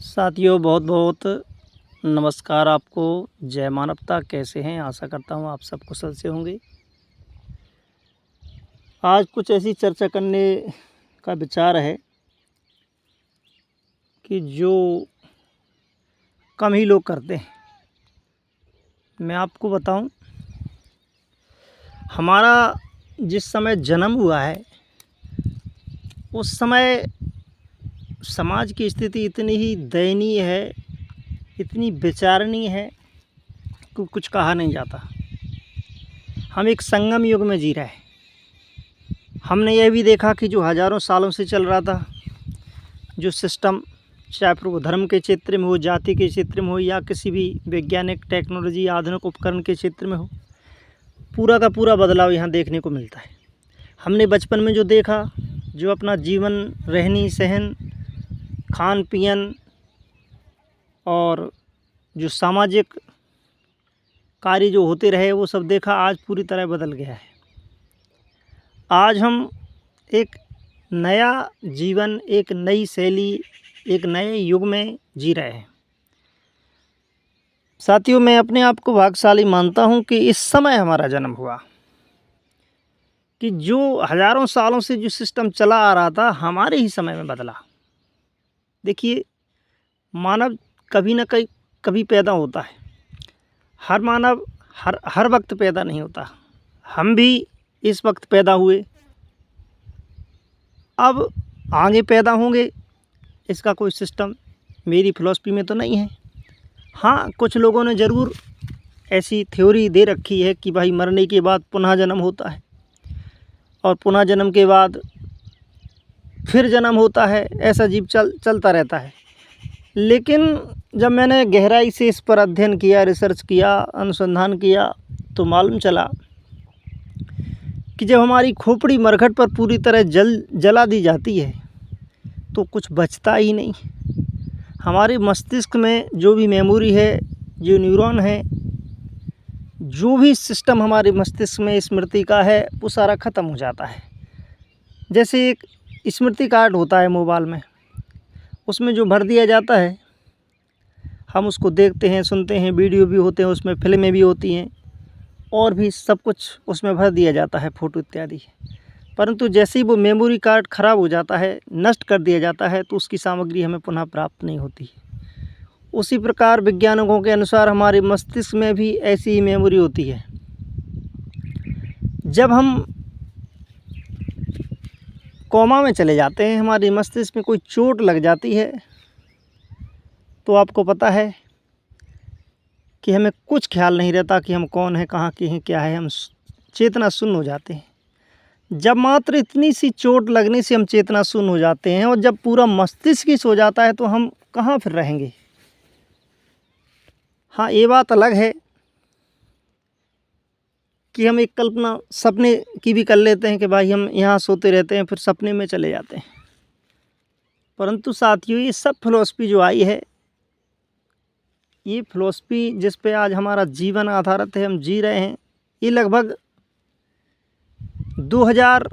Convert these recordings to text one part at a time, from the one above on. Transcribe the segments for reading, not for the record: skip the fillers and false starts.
साथियों, बहुत बहुत नमस्कार आपको। जय मानवता। कैसे हैं? आशा करता हूँ आप सब कुशल से होंगे। आज कुछ ऐसी चर्चा करने का विचार है कि जो कम ही लोग करते हैं। मैं आपको बताऊं, हमारा जिस समय जन्म हुआ है उस समय समाज की स्थिति इतनी ही दयनीय है, इतनी विचारणीय है कि कुछ कहा नहीं जाता। हम एक संगम युग में जी रहे हैं। हमने यह भी देखा कि जो हज़ारों सालों से चल रहा था, जो सिस्टम, चाहे फिर वो धर्म के क्षेत्र में हो, जाति के क्षेत्र में हो, या किसी भी वैज्ञानिक टेक्नोलॉजी आधुनिक उपकरण के क्षेत्र में हो, पूरा का पूरा बदलाव यहाँ देखने को मिलता है। हमने बचपन में जो देखा, जो अपना जीवन, रहनी सहन, खान पियन और जो सामाजिक कार्य जो होते रहे, वो सब देखा, आज पूरी तरह बदल गया है। आज हम एक नया जीवन, एक नई शैली, एक नए युग में जी रहे हैं। साथियों, मैं अपने आप को भाग्यशाली मानता हूं कि इस समय हमारा जन्म हुआ, कि जो हज़ारों सालों से जो सिस्टम चला आ रहा था, हमारे ही समय में बदला। देखिए, मानव कभी न कभी पैदा होता है। हर मानव हर वक्त पैदा नहीं होता। हम भी इस वक्त पैदा हुए, अब आगे पैदा होंगे, इसका कोई सिस्टम मेरी फिलॉसफी में तो नहीं है। हाँ, कुछ लोगों ने ज़रूर ऐसी थ्योरी दे रखी है कि भाई मरने के बाद पुनः जन्म होता है और पुनः जन्म के बाद फिर जन्म होता है, ऐसा जीव चलता रहता है। लेकिन जब मैंने गहराई से इस पर अध्ययन किया, रिसर्च किया, अनुसंधान किया, तो मालूम चला कि जब हमारी खोपड़ी मरघट पर पूरी तरह जला दी जाती है तो कुछ बचता ही नहीं। हमारे मस्तिष्क में जो भी मेमोरी है, जो न्यूरॉन है, जो भी सिस्टम हमारे मस्तिष्क में स्मृति का है, वो सारा ख़त्म हो जाता है। जैसे एक स्मृति कार्ड होता है मोबाइल में, उसमें जो भर दिया जाता है, हम उसको देखते हैं, सुनते हैं, वीडियो भी होते हैं, उसमें फिल्में भी होती हैं और भी सब कुछ उसमें भर दिया जाता है, फ़ोटो इत्यादि। परंतु जैसे ही वो मेमोरी कार्ड ख़राब हो जाता है, नष्ट कर दिया जाता है, तो उसकी सामग्री हमें पुनः प्राप्त नहीं होती। उसी प्रकार वैज्ञानिकों के अनुसार हमारे मस्तिष्क में भी ऐसी ही मेमोरी होती है। जब हम कोमा में चले जाते हैं, हमारे मस्तिष्क में कोई चोट लग जाती है, तो आपको पता है कि हमें कुछ ख्याल नहीं रहता कि हम कौन हैं, कहाँ के हैं, क्या है। हम चेतना शून्य हो जाते हैं। जब मात्र इतनी सी चोट लगने से हम चेतना शून्य हो जाते हैं, और जब पूरा मस्तिष्क ही सो जाता है, तो हम कहाँ फिर रहेंगे। हाँ, ये बात अलग है कि हम एक कल्पना सपने की भी कर लेते हैं कि भाई हम यहाँ सोते रहते हैं, फिर सपने में चले जाते हैं। परंतु साथियों, ये सब फिलॉसफी जो आई है, ये फिलॉसफी जिस पे आज हमारा जीवन आधारित है, हम जी रहे हैं, ये लगभग 2000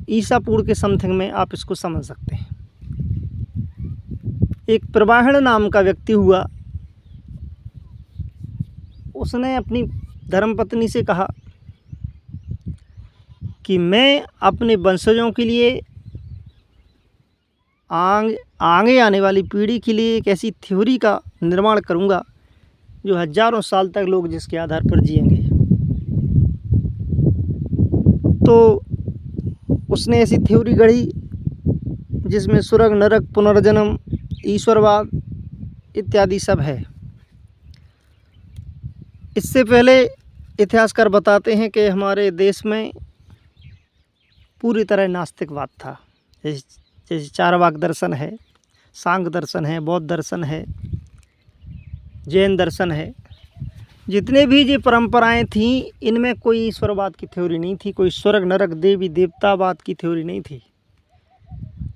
ईसा पूर्व के समथिंग में आप इसको समझ सकते हैं। एक प्रवाहण नाम का व्यक्ति हुआ, उसने अपनी धर्मपत्नी से कहा कि मैं अपने वंशजों के लिए, आगे आने वाली पीढ़ी के लिए एक ऐसी थ्योरी का निर्माण करूंगा जो हज़ारों साल तक लोग जिसके आधार पर जिएंगे। तो उसने ऐसी थ्योरी गढ़ी जिसमें स्वर्ग, नरक, पुनर्जन्म, ईश्वरवाद इत्यादि सब है। इससे पहले इतिहासकार बताते हैं कि हमारे देश में पूरी तरह नास्तिकवाद था। जैसे चारवाक दर्शन है, सांख्य दर्शन है, बौद्ध दर्शन है, जैन दर्शन है, जितने भी ये परंपराएं थीं, इनमें कोई ईश्वरवाद की थ्योरी नहीं थी, कोई स्वर्ग, नरक, देवी देवतावाद की थ्योरी नहीं थी।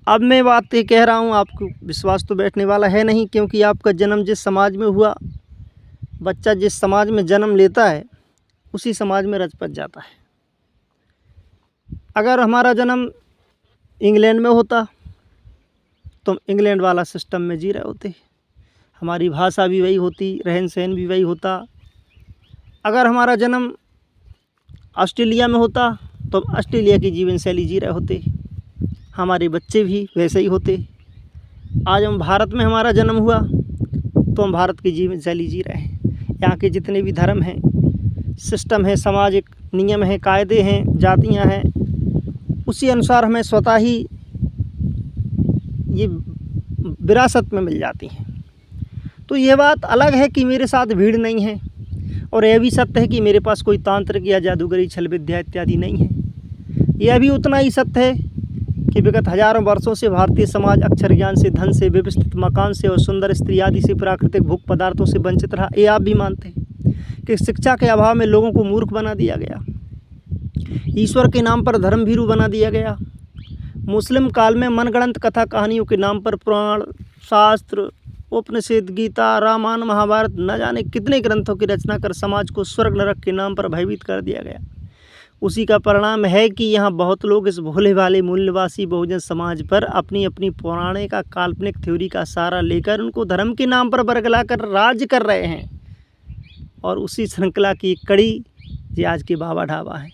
अब मैं बात ये कह रहा हूँ, आपको विश्वास तो बैठने वाला है नहीं, क्योंकि आपका जन्म जिस समाज में हुआ, बच्चा जिस समाज में जन्म लेता है, उसी समाज में रच पच जाता है। अगर हमारा जन्म इंग्लैंड में होता तुम इंग्लैंड वाला सिस्टम में जी रहे होते, हमारी भाषा भी वही होती, रहन सहन भी वही होता। अगर हमारा जन्म ऑस्ट्रेलिया में होता तो हम ऑस्ट्रेलिया की जीवन शैली जी रहे होते, हमारे बच्चे भी वैसे ही होते। आज हम भारत में हमारा जन्म हुआ तो हम भारत की जीवन शैली जी रहे हैं। यहाँ के जितने भी धर्म हैं, सिस्टम है, सामाजिक नियम हैं, कायदे हैं, जातियाँ हैं, उसी अनुसार हमें स्वतः ही ये विरासत में मिल जाती हैं। तो ये बात अलग है कि मेरे साथ भीड़ नहीं है, और यह भी सत्य है कि मेरे पास कोई तांत्रिक या जादूगरी छल विद्या इत्यादि नहीं है। यह भी उतना ही सत्य है कि विगत हजारों वर्षों से भारतीय समाज अक्षर ज्ञान से, धन से, व्यवस्थित मकान से और सुंदर स्त्री आदि से, प्राकृतिक भोग पदार्थों से वंचित रहा। ये आप भी मानते हैं कि शिक्षा के अभाव में लोगों को मूर्ख बना दिया गया, ईश्वर के नाम पर धर्म भीरू बना दिया गया। मुस्लिम काल में मनगढ़ंत कथा कहानियों के नाम पर पुराण, शास्त्र, उपनिषद, गीता, रामायण, महाभारत, न जाने कितने ग्रंथों की रचना कर समाज को स्वर्ग नरक के नाम पर भयभीत कर दिया गया। उसी का परिणाम है कि यहाँ बहुत लोग इस भोले भाले मूल्यवासी बहुजन समाज पर अपनी अपनी पौराणिक का काल्पनिक थ्योरी का सहारा लेकर उनको धर्म के नाम पर बरगला कर राज कर रहे हैं। और उसी श्रृंखला की एक कड़ी ये आज के बाबा ढाबा है।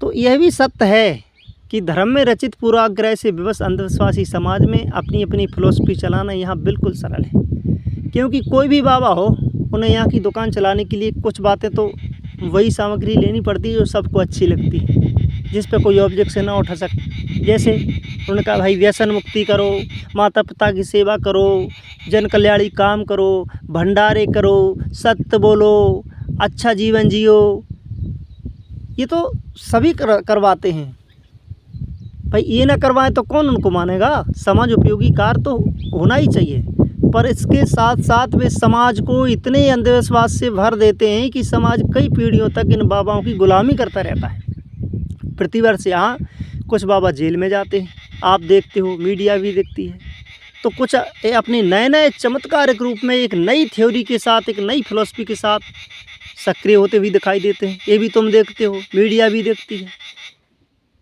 तो यह भी सत्य है कि धर्म में रचित पूर्वाग्रह से विवश अंधविश्वासी समाज में अपनी अपनी फिलॉसफी चलाना यहाँ बिल्कुल सरल है, क्योंकि कोई भी बाबा हो उन्हें यहाँ की दुकान चलाने के लिए कुछ बातें तो वही सामग्री लेनी पड़ती है जो सबको अच्छी लगती है, जिस पे कोई ऑब्जेक्शन ना उठा सके। जैसे उन्होंने कहा भाई व्यसन मुक्ति करो, माता पिता की सेवा करो, जन कल्याणी काम करो, भंडारे करो, सत्य बोलो, अच्छा जीवन जियो। ये तो सभी करवाते हैं भाई, ये ना करवाएं तो कौन उनको मानेगा। समाज उपयोगी कार्य तो होना ही चाहिए, पर इसके साथ साथ वे समाज को इतने अंधविश्वास से भर देते हैं कि समाज कई पीढ़ियों तक इन बाबाओं की गुलामी करता रहता है। प्रतिवर्ष यहाँ कुछ बाबा जेल में जाते हैं, आप देखते हो, मीडिया भी देखती है। तो कुछ अपने नए नए चमत्कारिक रूप में एक नई थ्योरी के साथ, एक नई फिलॉसफी के साथ सक्रिय होते हुए दिखाई देते हैं। ये भी तुम देखते हो, मीडिया भी देखती है।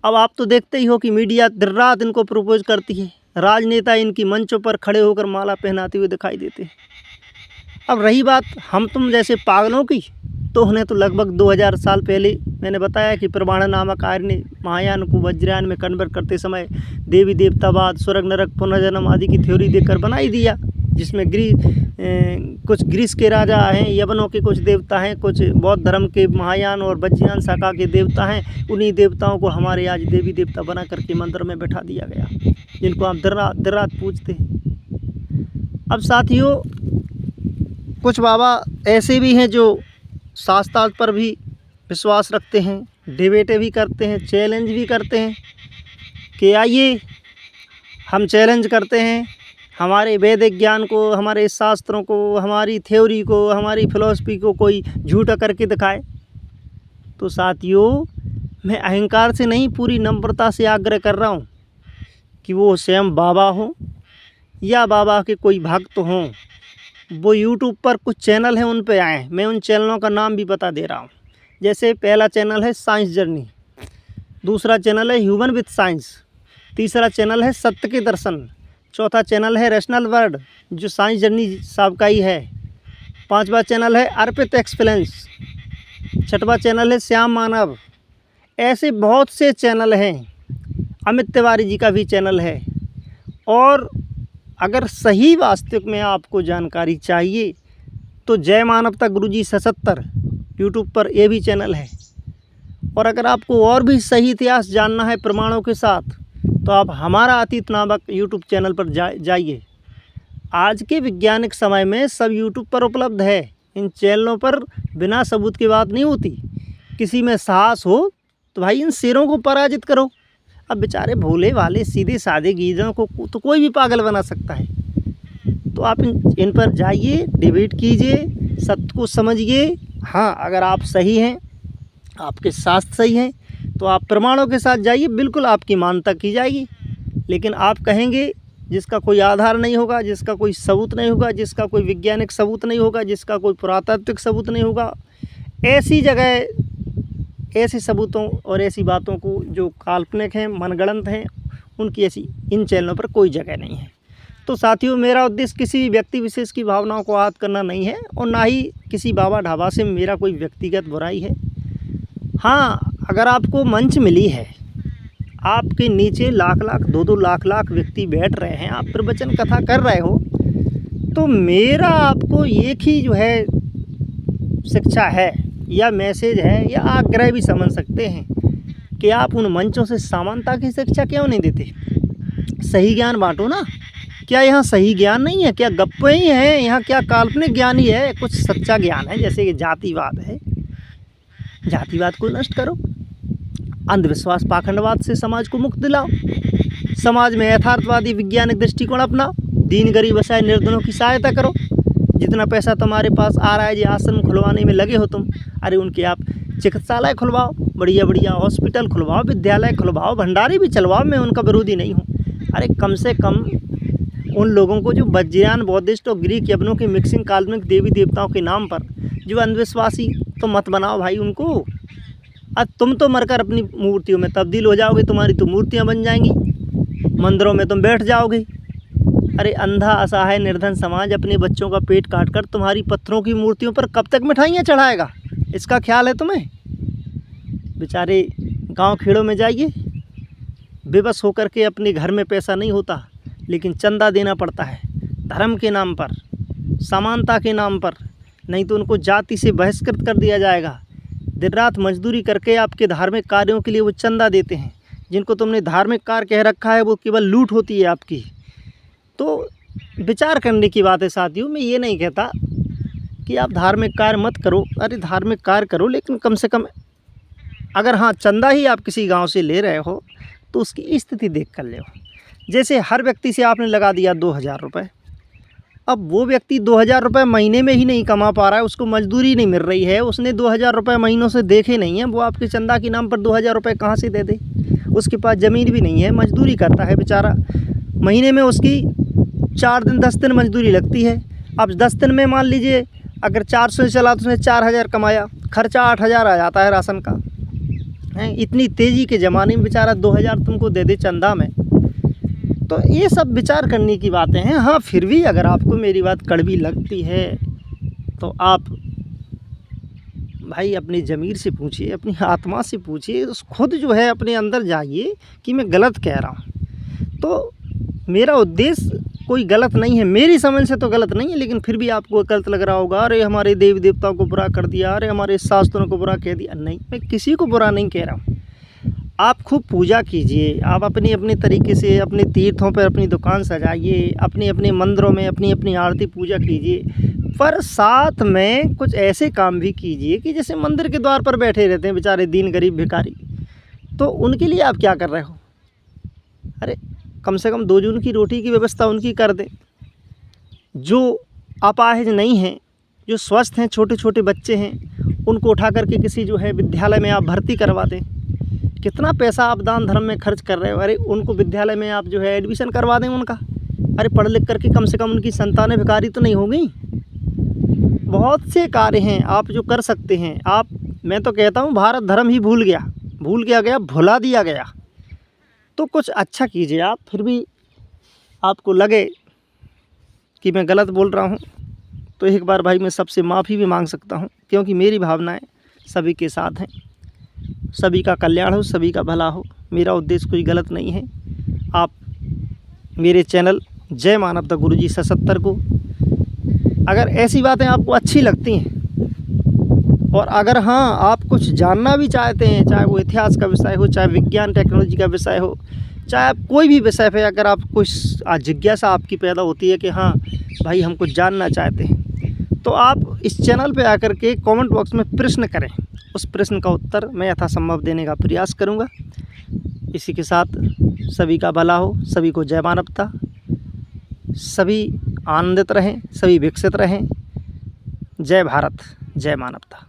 अब आप तो देखते ही हो कि मीडिया दिन रात इनको प्रपोज करती है, राजनेता इनकी मंचों पर खड़े होकर माला पहनाते हुए दिखाई देते हैं। अब रही बात हम तुम जैसे पागलों की, तो उन्हें तो लगभग 2000 साल पहले मैंने बताया कि प्रमाण नामक आर्य ने महायान को वज्रयान में कन्वर्ट करते समय देवी देवतावाद, स्वर्ग नरक, पुनर्जन्म आदि की थ्योरी देकर बना ही दिया, जिसमें कुछ ग्रीस के राजा हैं, यवनों के कुछ देवता हैं, कुछ बौद्ध धर्म के महायान और वज्रयान शाखा के देवता हैं। उन्हीं देवताओं को हमारे आज देवी देवता बना करके मंदिर में बैठा दिया गया, जिनको आप दिन रात पूजते हैं। अब साथियों, कुछ बाबा ऐसे भी हैं जो शास्त्रार्थ पर भी विश्वास रखते हैं, डिबेटें भी करते हैं, चैलेंज भी करते हैं कि आइए हम चैलेंज करते हैं हमारे वैदिक ज्ञान को, हमारे शास्त्रों को, हमारी थ्योरी को, हमारी फिलॉसफी को कोई झूठा करके दिखाए। तो साथियों, मैं अहंकार से नहीं, पूरी नम्रता से आग्रह कर रहा हूँ कि वो स्वयं बाबा हो या बाबा के कोई भक्त हों, वो यूट्यूब पर कुछ चैनल हैं उन पे आएँ। मैं उन चैनलों का नाम भी बता दे रहा हूँ। जैसे पहला चैनल है साइंस जर्नी, दूसरा चैनल है ह्यूमन विथ साइंस, तीसरा चैनल है सत्य के दर्शन, चौथा चैनल है रैशनल वर्ल्ड जो साइंस जर्नी साहब का ही है, पांचवा चैनल है अर्पित एक्सप्लेन्स, छठवां चैनल है श्याम मानव। ऐसे बहुत से चैनल हैं, अमित तिवारी जी का भी चैनल है। और अगर सही वास्तविक में आपको जानकारी चाहिए तो जय मानवता गुरुजी 77 यूट्यूब पर ये भी चैनल है। और अगर आपको और भी सही इतिहास जानना है प्रमाणों के साथ, तो आप हमारा अतीत नामक यूट्यूब चैनल पर जाइए। आज के वैज्ञानिक समय में सब यूट्यूब पर उपलब्ध है। इन चैनलों पर बिना सबूत की बात नहीं होती। किसी में साहस हो तो भाई इन शेरों को पराजित करो। अब बेचारे भोले वाले सीधे साधे गीजों को तो कोई भी पागल बना सकता है। तो आप इन पर जाइए, डिबेट कीजिए, सत्य को समझिए। हाँ, अगर आप सही हैं, आपके शास्त्र सही हैं, तो आप प्रमाणों के साथ जाइए, बिल्कुल आपकी मान्यता की जाएगी। लेकिन आप कहेंगे जिसका कोई आधार नहीं होगा, जिसका कोई सबूत नहीं होगा, जिसका कोई वैज्ञानिक सबूत नहीं होगा, जिसका कोई पुरातात्विक सबूत नहीं होगा, ऐसी जगह ऐसे सबूतों और ऐसी बातों को जो काल्पनिक हैं, मनगढ़ंत हैं, उनकी ऐसी इन चैनलों पर कोई जगह नहीं है। तो साथियों, मेरा उद्देश्य किसी भी व्यक्ति विशेष की भावनाओं को आहत करना नहीं है और ना ही किसी बाबा ढाबा से मेरा कोई व्यक्तिगत बुराई है। हाँ, अगर आपको मंच मिली है, आपके नीचे लाख लाख 2-2 लाख व्यक्ति बैठ रहे हैं, आप प्रवचन कथा कर रहे हो, तो मेरा आपको एक ही जो है शिक्षा है या मैसेज है या आग्रह भी समझ सकते हैं कि आप उन मंचों से समानता की शिक्षा क्यों नहीं देते। सही ज्ञान बांटो ना। क्या यहाँ सही ज्ञान नहीं है? क्या गप्पे ही हैं? यहाँ क्या काल्पनिक ज्ञान ही है? कुछ सच्चा ज्ञान है, जैसे कि जातिवाद है। जातिवाद को नष्ट करो, अंधविश्वास पाखंडवाद से समाज को मुक्त दिलाओ, समाज में यथार्थवादी वैज्ञानिक दृष्टिकोण अपनाओ, दीन गरीब असहाय निर्धनों की सहायता करो। जितना पैसा तुम्हारे पास आ रहा है जी आश्रम खुलवाने में लगे हो तुम, अरे उनके आप चिकित्सालय खुलवाओ, बढ़िया बढ़िया हॉस्पिटल खुलवाओ, विद्यालय खुलवाओ, भंडारे भी चलवाओ। मैं उनका विरोधी नहीं हूँ। अरे कम से कम उन लोगों को जो वज्रयान बौद्धिस्ट और ग्रीक यवनों की मिक्सिंग काल्पनिक देवी देवताओं के नाम पर जो अंधविश्वासी, तो मत बनाओ भाई उनको। अब तुम तो मरकर अपनी मूर्तियों में तब्दील हो जाओगे, तुम्हारी तो मूर्तियाँ बन जाएंगी, मंदिरों में तुम बैठ जाओगे। अरे अंधा असहाय निर्धन समाज अपने बच्चों का पेट काट कर तुम्हारी पत्थरों की मूर्तियों पर कब तक मिठाइयाँ चढ़ाएगा? इसका ख्याल है तुम्हें? बेचारे गांव खेड़ों में जाइए, बेबस होकर के अपने घर में पैसा नहीं होता लेकिन चंदा देना पड़ता है धर्म के नाम पर, समानता के नाम पर, नहीं तो उनको जाति से बहिष्कृत कर दिया जाएगा। दिन रात मजदूरी करके आपके धार्मिक कार्यों के लिए वो चंदा देते हैं। जिनको तुमने धार्मिक कार्य कह रखा है वो केवल लूट होती है आपकी। तो विचार करने की बात है साथियों। मैं ये नहीं कहता कि आप धार्मिक कार्य मत करो, अरे धार्मिक कार्य करो, लेकिन कम से कम अगर हाँ चंदा ही आप किसी गांव से ले रहे हो तो उसकी स्थिति देख कर ले। जैसे हर व्यक्ति से आपने लगा दिया 2000 रुपये, अब वो व्यक्ति 2000 रुपये महीने में ही नहीं कमा पा रहा है, उसको मजदूरी नहीं मिल रही है, उसने 2000 रुपये महीनों से देखे नहीं है, वो आपके चंदा के नाम पर 2000 रुपये कहाँ से दे दे? उसके पास ज़मीन भी नहीं है, मजदूरी करता है बेचारा, महीने में उसकी 4 दिन 10 दिन मजदूरी लगती है। अब 10 दिन में मान लीजिए अगर 400 से चला तो उसने 4000 कमाया, खर्चा 8000 आ जाता है राशन का। हैं, इतनी तेज़ी के ज़माने में बेचारा 2000 तुमको दे दे चंदा में। तो ये सब विचार करने की बातें हैं। हाँ, फिर भी अगर आपको मेरी बात कड़वी लगती है तो आप भाई अपनी ज़मीर से पूछिए, अपनी आत्मा से पूछिए, खुद जो है अपने अंदर जाइए कि मैं गलत कह रहा हूँ। तो मेरा उद्देश्य कोई गलत नहीं है, मेरी समझ से तो गलत नहीं है, लेकिन फिर भी आपको गलत लग रहा होगा, अरे हमारे देवी देवताओं को बुरा कर दिया, अरे हमारे शास्त्रों को बुरा कह दिया। नहीं, मैं किसी को बुरा नहीं कह रहा हूँ। आप खूब पूजा कीजिए, आप अपनी अपनी तरीके से अपने तीर्थों पर अपनी दुकान सजाइए, अपने अपने मंदिरों में अपनी अपनी आरती पूजा कीजिए, पर साथ में कुछ ऐसे काम भी कीजिए कि जैसे मंदिर के द्वार पर बैठे रहते हैं बेचारे दीन गरीब भिखारी, तो उनके लिए आप क्या कर रहे हो? अरे कम से कम 2 जून की रोटी की व्यवस्था उनकी कर दें। जो अपाहिज नहीं हैं, जो स्वस्थ हैं, छोटे छोटे बच्चे हैं, उनको उठा करके किसी जो है विद्यालय में आप भर्ती करवा दें। कितना पैसा आप दान धर्म में खर्च कर रहे हो, अरे उनको विद्यालय में आप जो है एडमिशन करवा दें उनका। अरे पढ़ लिख करके कम से कम उनकी संतानें भिखारी तो नहीं होगी। बहुत से कार्य हैं आप जो कर सकते हैं। आप, मैं तो कहता हूँ भारत धर्म ही भूल गया, भुला दिया गया। तो कुछ अच्छा कीजिए आप। फिर भी आपको लगे कि मैं गलत बोल रहा हूँ तो एक बार भाई मैं सबसे माफ़ी भी मांग सकता हूँ, क्योंकि मेरी भावनाएं सभी के साथ हैं। सभी का कल्याण हो, सभी का भला हो, मेरा उद्देश्य कोई गलत नहीं है। आप मेरे चैनल जय मानवता गुरुजी 77 को अगर ऐसी बातें आपको अच्छी लगती हैं और अगर हाँ आप कुछ जानना भी चाहते हैं, चाहे वो इतिहास का विषय हो, चाहे विज्ञान टेक्नोलॉजी का विषय हो, चाहे आप कोई भी विषय पे अगर आप कुछ जिज्ञासा आपकी पैदा होती है कि हाँ भाई हम कुछ जानना चाहते हैं, तो आप इस चैनल पे आकर के कमेंट बॉक्स में प्रश्न करें। उस प्रश्न का उत्तर मैं यथासंभव देने का प्रयास करूँगा। इसी के साथ सभी का भला हो, सभी को जय मानवता, सभी आनंदित रहें, सभी विकसित रहें। जय भारत, जय मानवता।